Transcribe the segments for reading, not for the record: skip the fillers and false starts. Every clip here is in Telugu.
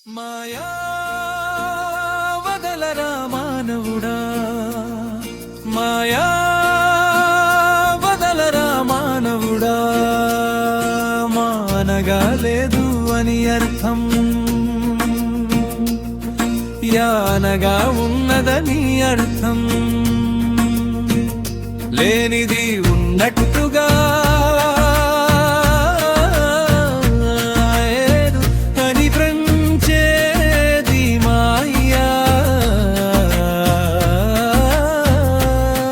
మాయా వదలరా మానవుడా, మాయా వదలరా మానవుడా, మానగా లేదు అని అర్థం, యానగా ఉన్నదని అర్థం, లేనిది ఉన్నట్టుగా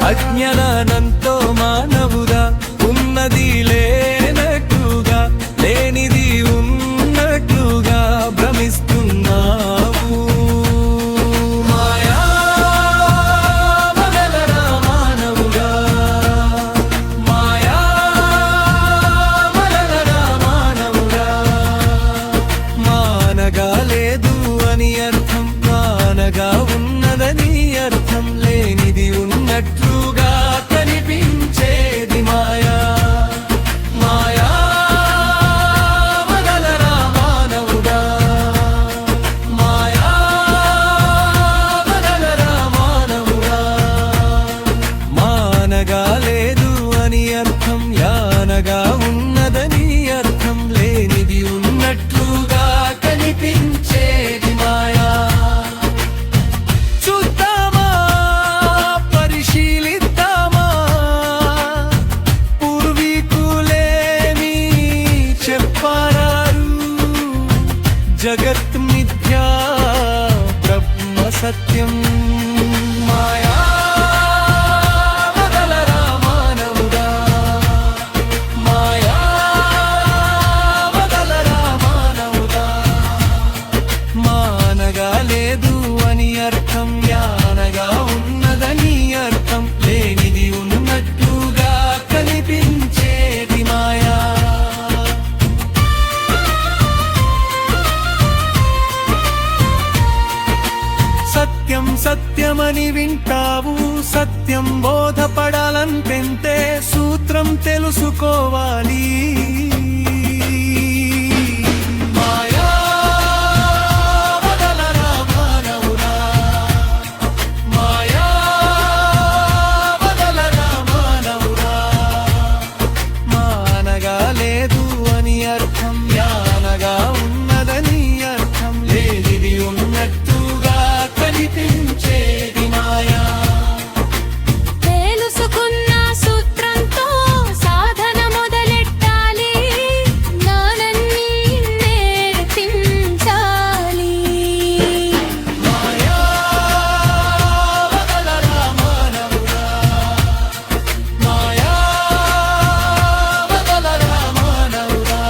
అజ్ఞానంతో మానవుడా ఉన్నది లేనట్టుగా, లేనిది ఉన్నట్టుగా భ్రమిస్తున్నావు. మాయా వదలరా మానవుడా, మాయా వదలరా మానవుడా, మానగా లేదు అని అర్థం, మానగా ఉన్నదని అర్థం, లేనిది ఉన్నట్లుగా కనిపించేది మాయా. మాయా వదలరా మానవుడా, మాయా వదలరా మానవుడా, మానగా లేదు అని అర్థం, యానగా ఉన్నదని అర్థం, లేనిది ఉన్నట్లుగా కనిపించేది మాయా. జగత్ మిథ్యా బ్రహ్మ సత్యం. మాయా వదలరా మానవుడా, మాయా వదలరా మానవుడా, మానగా లేదు అని అర్థం, యానగా ఉన్నదని అర్థం, లేనిది ఉన్నట్టుగా కనిపించేది మాయా. సత్యం సత్యమని వింటావు, సత్యం బోధపడాలంటే సూత్రం తెలుసుకోవాలి. మాయా వదలరా మానవుడా, మాయా వదలరా మానవుడా, మానగా లేదు అని అర్థం, యానగా ఉన్నదని అర్థం, లేనిది ఉన్నట్టుగా కనిపించేది మాయా. తెలుసుకున్న సూత్రంతో సాధన మొదలెట్టాలి, జ్ఞానాన్ని నేర్పించాలి. మాయా వదలరా మానవుడా, మాయా వదలరా మానవుడా,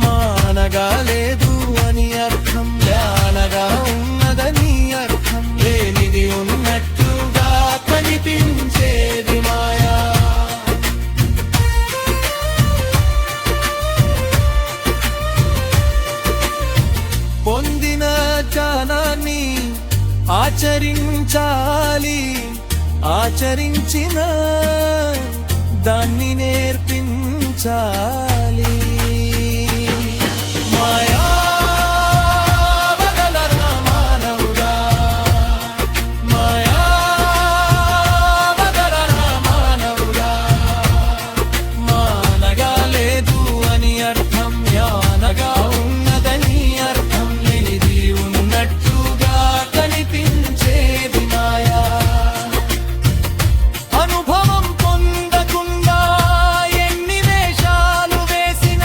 మానగా లేదు అని అర్థం, యానగా ఉన్నదని అర్థం, లేనిది ఉన్నట్టుగా కనిపించేది మాయా. పొందిన జ్ఞానాన్ని ఆచరించాలి, ఆచరించిన దాన్ని నేర్పించాలి. మాయా వదలరా మానవుడా, మాయా వదలరా మానవుడా, మానగా లేదు అని అర్థం, యానగా ఉన్నదని అర్థం, లేనిది ఉన్నట్టుగా కనిపించేది మాయా. అనుభవం పొందకుండా ఎన్ని వేషాలు వేసిన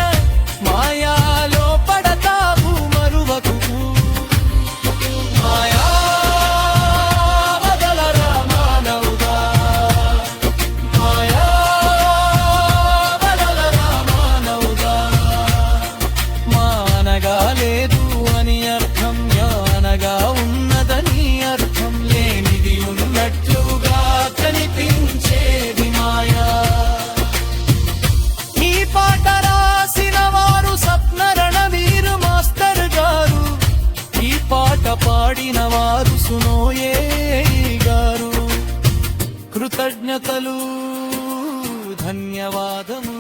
మాయాలో పడతావు మరువకు. మాయా వదలరా మానవుడా, మాయా వదలరా మానవుడా, మానగా లేదు అని అర్థం, యానగా ఉన్నదని అర్థం, లేనిది ఉన్నట్లుగా కనిపించేది మాయా. ఈ పాట రాసిన వారు సప్నరణవీరు మాస్టర్ గారు, ఈ పాట పాడిన వారు సునోయే గారు. కృతజ్ఞతలు, ధన్యవాదము.